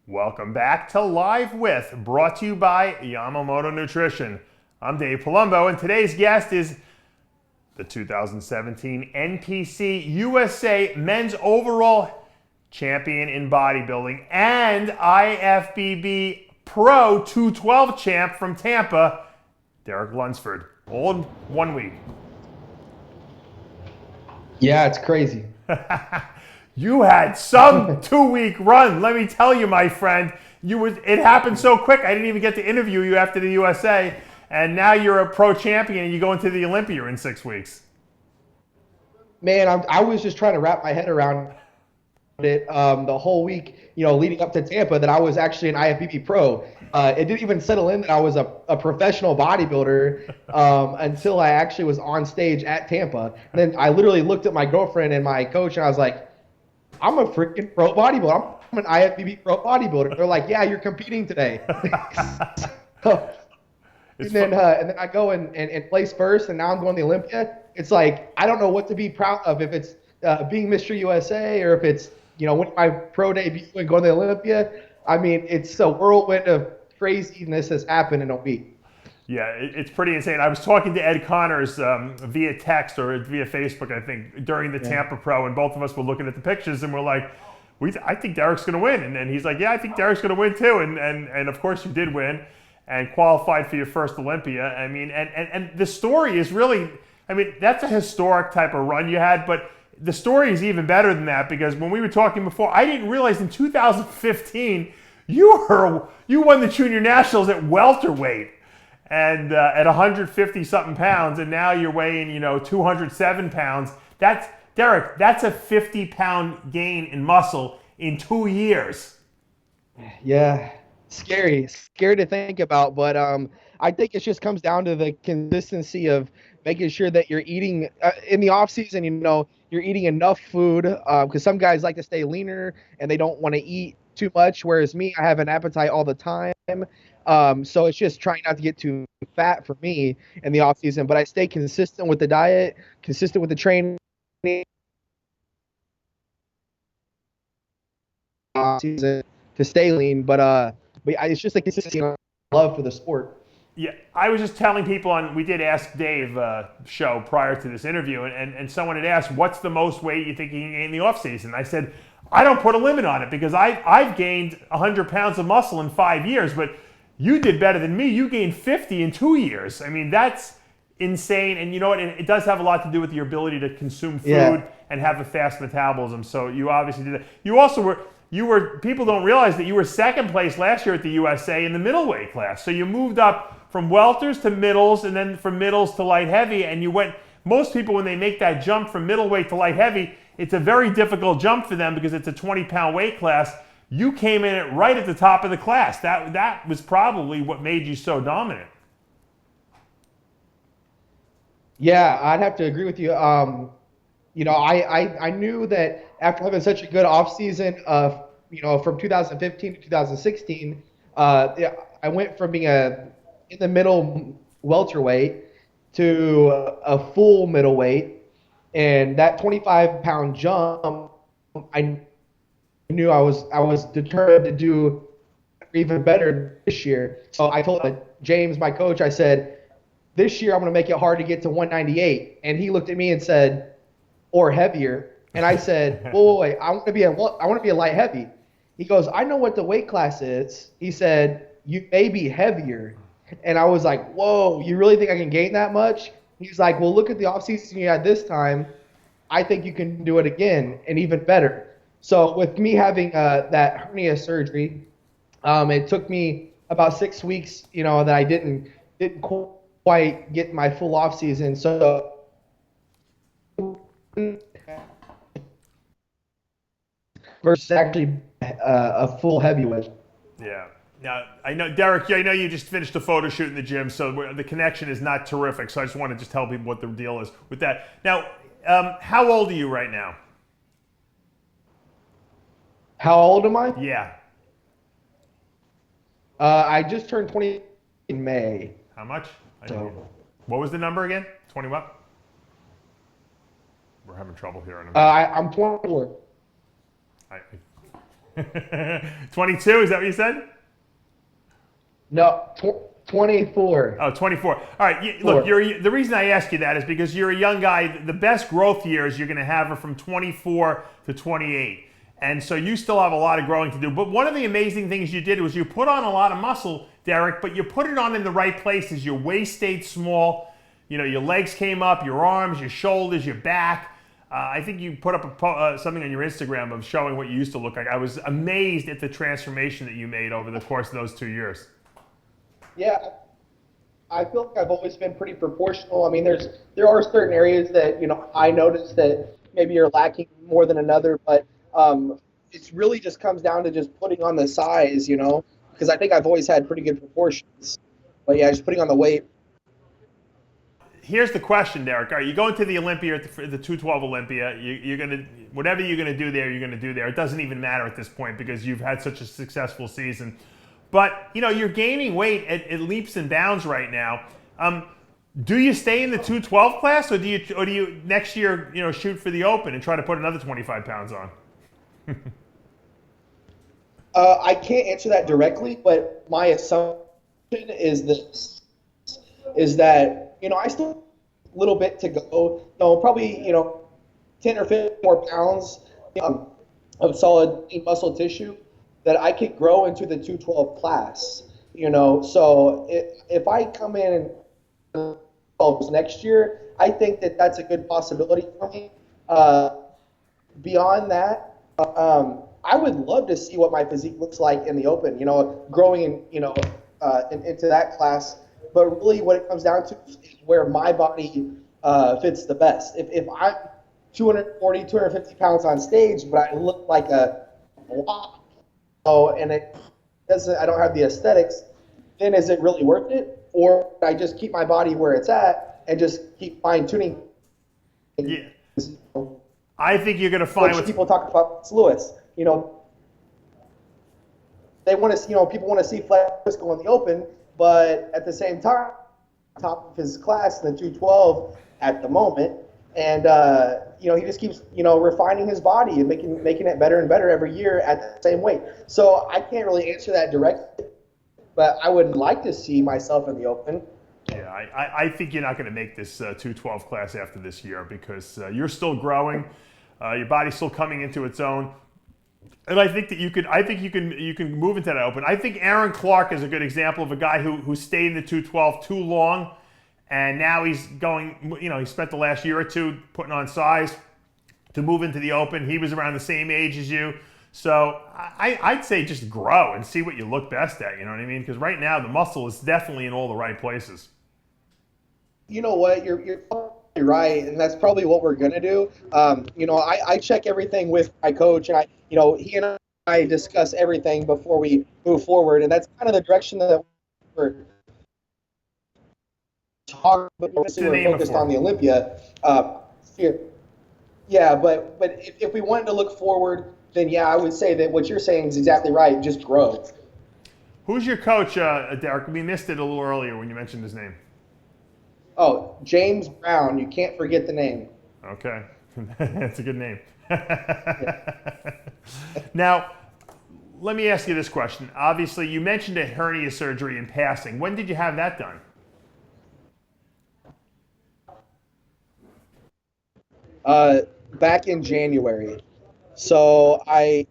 Welcome back to Live With, brought to you by Yamamoto Nutrition. I'm Dave Palumbo, and today's guest is the 2017 NPC USA Men's Overall Champion in Bodybuilding and IFBB Pro 212 Champ from Tampa, Derek Lunsford. All in 1 week. Yeah, it's crazy. You had some 2-week run. Let me tell you, my friend, it happened so quick. I didn't even get to interview you after the USA, and now you're a pro champion and you go into the Olympia in 6 weeks. Man, I was just trying to wrap my head around it the whole week, leading up to Tampa, that I was actually an IFBB pro. It didn't even settle in that I was a professional bodybuilder until I actually was on stage at Tampa. And then I literally looked at my girlfriend and my coach, and I was like, I'm a freaking pro bodybuilder. I'm an IFBB pro bodybuilder. They're like, yeah, you're competing today. And then I go and place first, and now I'm going to the Olympia. It's like, I don't know what to be proud of, if it's being Mr. USA or if it's, winning my pro debut and going to the Olympia. I mean, it's a whirlwind of craziness has happened in a week. Yeah, it's pretty insane. I was talking to Ed Connors via text or via Facebook, I think, during the Tampa Pro, and both of us were looking at the pictures, and we're like, I think Derek's going to win. And he's like, yeah, I think Derek's going to win too. And of course you did win and qualified for your first Olympia. I mean, and the story is really, I mean, that's a historic type of run you had, but the story is even better than that, because when we were talking before, I didn't realize in 2015 you won the Junior Nationals at welterweight. And at 150 something pounds, and now you're weighing, 207 pounds. Derek, that's a 50-pound gain in muscle in 2 years. Yeah, scary to think about, but I think it just comes down to the consistency of making sure that you're eating in the off season. You're eating enough food, because some guys like to stay leaner and they don't want to eat too much, whereas me, I have an appetite all the time. So it's just trying not to get too fat for me in the off season, but I stay consistent with the diet, consistent with the training season to stay lean. But it's just a consistency and love for the sport. Yeah, I was just telling people we did Ask Dave show prior to this interview, and someone had asked, what's the most weight you think you can gain in the off season? I said, I don't put a limit on it, because I've gained 100 pounds of muscle in 5 years, but you did better than me. You gained 50 in 2 years. I mean, that's insane. And you know what? It does have a lot to do with your ability to consume food and have a fast metabolism. So you obviously did that. You also were, people don't realize that you were second place last year at the USA in the middleweight class. So you moved up from welters to middles, and then from middles to light heavy. And most people, when they make that jump from middleweight to light heavy, it's a very difficult jump for them because it's a 20-pound weight class. You came in right at the top of the class. That was probably what made you so dominant. Yeah, I'd have to agree with you. I knew that after having such a good offseason, from 2015 to 2016, I went from being in the middle welterweight to a full middleweight, and that 25-pound jump, I knew I was determined to do even better this year. So I told James, my coach, I said, this year I'm going to make it hard to get to 198. And he looked at me and said, or heavier. And I said, boy, I want to be a light heavy. He goes, I know what the weight class is. He said, you may be heavier. And I was like, whoa, you really think I can gain that much? He's like, well, look at the offseason you had this time. I think you can do it again and even better. So with me having that hernia surgery, it took me about 6 weeks, that I didn't quite get my full off season. So versus actually a full heavyweight. Yeah. Now, I know, Derek, I know you just finished a photo shoot in the gym, so the connection is not terrific. So I just want to just tell people what the deal is with that. Now, how old are you right now? How old am I? Yeah. I just turned 20 in May. How much? So, what was the number again? 20 what? We're having trouble here. I'm 24. 22, is that what you said? No, 24. Oh, 24. All right. Look, the reason I ask you that is because you're a young guy. The best growth years you're going to have are from 24 to 28. And so you still have a lot of growing to do. But one of the amazing things you did was you put on a lot of muscle, Derek, but you put it on in the right places. Your waist stayed small. You know, your legs came up, your arms, your shoulders, your back. I think you put up something on your Instagram of showing what you used to look like. I was amazed at the transformation that you made over the course of those 2 years. Yeah, I feel like I've always been pretty proportional. I mean, there are certain areas that, you know, I notice that maybe you're lacking more than another, but it really just comes down to just putting on the size, you know, because I think I've always had pretty good proportions. But yeah, just putting on the weight. Here's the question, Derek. All right, you go into the Olympia, the 212 Olympia. You're gonna, whatever you're gonna do there, you're gonna do there. It doesn't even matter at this point because you've had such a successful season. But you know, you're gaining weight at leaps and bounds right now. Do you stay in the 212 class, or do you next year, you know, shoot for the Open and try to put another 25 pounds on? I can't answer that directly, but my assumption is this: is that, you know, I still have a little bit to go. No, probably, you know, 10 or 15 more pounds of solid muscle tissue that I could grow into the 212 class. You know, so if I come in next year, I think that that's a good possibility for me. Beyond that, I would love to see what my physique looks like in the Open. You know, growing in, you know, into that class. But really, what it comes down to is where my body fits the best. If I'm 240, 250 pounds on stage, but I look like a block, and it doesn't, I don't have the aesthetics, then is it really worth it? Or I just keep my body where it's at and just keep fine tuning? Yeah. I think you're going to find what people talk about Lewis. You know, they want to see, you know, people want to see Lewis go in the Open. But at the same time, top of his class in the 212 at the moment, and you know, he just keeps, you know, refining his body and making it better and better every year at the same weight. So I can't really answer that directly, but I would like to see myself in the Open. Yeah, I think you're not going to make this 212 class after this year because you're still growing, your body's still coming into its own. And I think that you can move into that Open. I think Aaron Clark is a good example of a guy who stayed in the 212 too long, and now he's going, you know, he spent the last year or two putting on size to move into the Open. He was around the same age as you. So I'd say just grow and see what you look best at, you know what I mean? Because right now the muscle is definitely in all the right places. You know what, you're right, and that's probably what we're gonna do. You know, I check everything with my coach, and you know, he and I discuss everything before we move forward, and that's kind of the direction that we're talking. But we're focused on the Olympia. Yeah, but if we wanted to look forward, then yeah, I would say that what you're saying is exactly right. Just grow. Who's your coach, Derek? We missed it a little earlier when you mentioned his name. Oh, James Brown. You can't forget the name. Okay. That's a good name. Now, let me ask you this question. Obviously, you mentioned a hernia surgery in passing. When did you have that done? Back in January. So I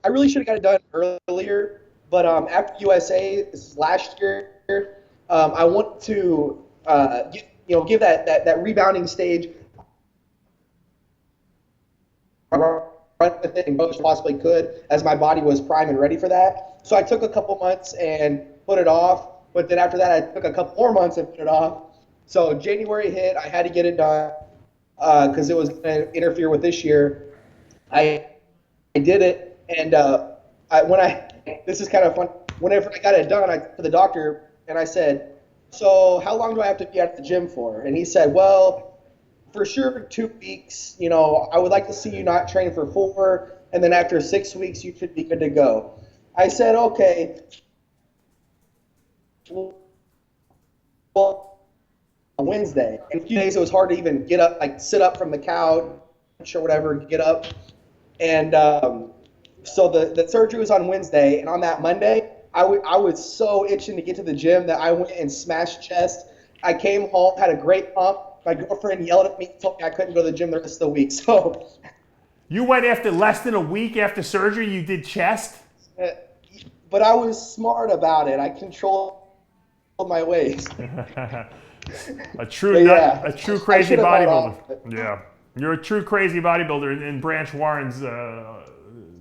really should have got it done earlier, but after USA last year, I want to give that rebounding stage with it and most possibly could, as my body was primed and ready for that. So I took a couple months and put it off, but then after that I took a couple more months and put it off. So January hit, I had to get it done because it was going to interfere with this year. I did it, and this is kind of fun. Whenever I got it done, I went to the doctor and I said, "So how long do I have to be at the gym for?" And he said, "Well, for sure 2 weeks. You know, I would like to see you not train for 4, and then after 6 weeks you should be good to go." I said, "Okay." Well, on Wednesday, in a few days it was hard to even get up, like sit up from the couch or whatever, get up. And So the surgery was on Wednesday, and on that Monday, I was so itching to get to the gym that I went and smashed chest. I came home, had a great pump. My girlfriend yelled at me, told me I couldn't go to the gym the rest of the week. So You went after less than a week after surgery, you did chest? but I was smart about it. I controlled my ways. A true Yeah, a true I crazy should have bought bodybuilder. Yeah. You're a true crazy bodybuilder in Branch Warren's eyes.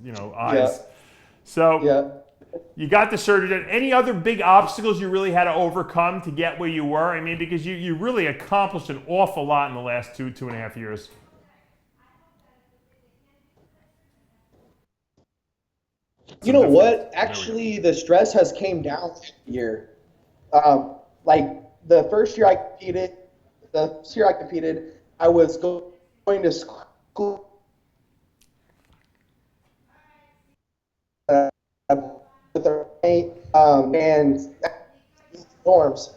Yeah. So Yeah. you got the surgery. Any other big obstacles you really had to overcome to get where you were? I mean, because you really accomplished an awful lot in the last two and a half years. You know what? Actually, the stress has came down this year. Like the first year I competed, I was going to school with a roommate, and dorms.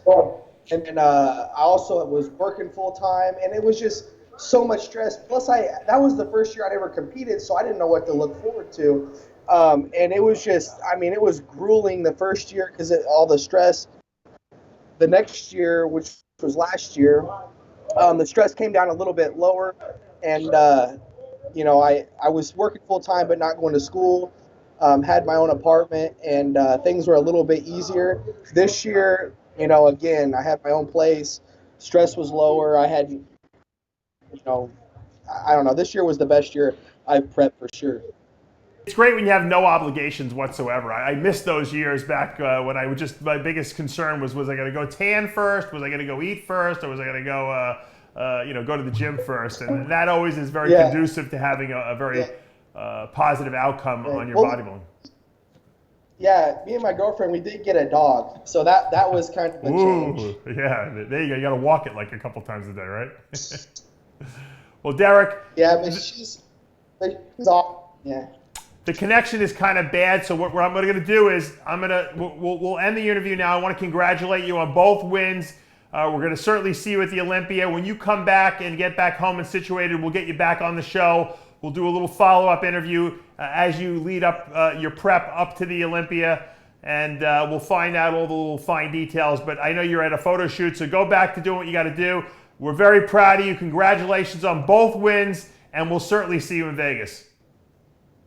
And then I also was working full time, and it was just so much stress. Plus, that was the first year I'd ever competed, so I didn't know what to look forward to. And it was just, I mean, it was grueling the first year because all the stress. The next year, which was last year, the stress came down a little bit lower, and I was working full time but not going to school. Had my own apartment, and things were a little bit easier. This year, again, I had my own place. Stress was lower. I had, I don't know. This year was the best year I've prepped for sure. It's great when you have no obligations whatsoever. I missed those years back when I would my biggest concern was I going to go tan first? Was I going to go eat first? Or was I going to go, go to the gym first? And that always is very conducive to having a very positive outcome on your bodybuilding. Yeah, me and my girlfriend, we did get a dog. So that was kind of a change. Yeah, there you go. You got to walk it like a couple times a day, right? Well, Derek. Yeah, but she's all, yeah. The connection is kind of bad, so what I'm going to do is we'll end the interview now. I want to congratulate you on both wins. We're going to certainly see you at the Olympia. When you come back and get back home and situated, we'll get you back on the show. We'll do a little follow-up interview as you lead up your prep up to the Olympia, and we'll find out all the little fine details. But I know you're at a photo shoot, so go back to doing what you got to do. We're very proud of you. Congratulations on both wins, and we'll certainly see you in Vegas.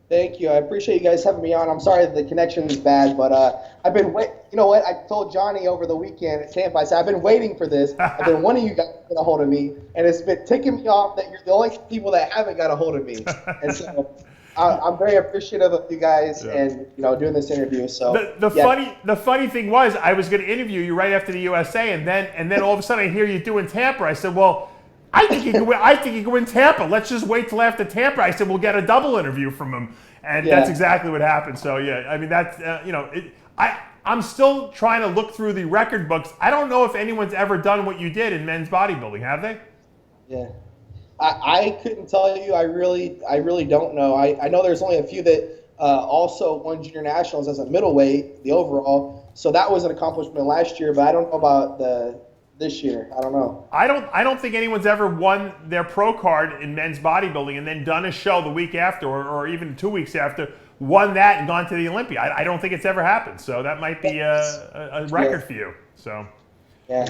Thank you. I appreciate you guys having me on. I'm sorry that the connection is bad, but I've been waiting. You know what? I told Johnny over the weekend at Tampa, I said, I've been waiting for this. I've been wanting you guys to get a hold of me, and it's been ticking me off that you're the only people that haven't got a hold of me. And so I'm very appreciative of you guys and doing this interview. So the funny thing was I was going to interview you right after the USA, and then all of a sudden I hear you doing Tampa. I said, well, I think he can win Tampa. Let's just wait till after Tampa. I said we'll get a double interview from him, and that's exactly what happened. So yeah, I mean that's I'm still trying to look through the record books. I don't know if anyone's ever done what you did in men's bodybuilding. Have they? Yeah, I couldn't tell you. I really don't know. I know there's only a few that also won junior nationals as a middleweight, the overall. So that was an accomplishment last year, but I don't know about this year. I don't know. I don't think anyone's ever won their pro card in men's bodybuilding and then done a show the week after or even 2 weeks after, won that and gone to the Olympia. I don't think it's ever happened. So that might be a record for you. So yeah.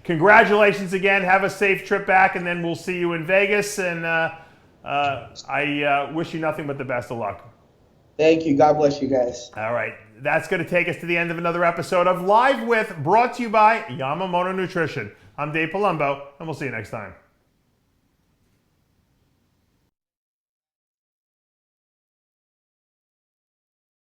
Congratulations again. Have a safe trip back, and then we'll see you in Vegas. And I wish you nothing but the best of luck. Thank you. God bless you guys. All right. That's going to take us to the end of another episode of Live With, brought to you by Yamamoto Nutrition. I'm Dave Palumbo, and we'll see you next time.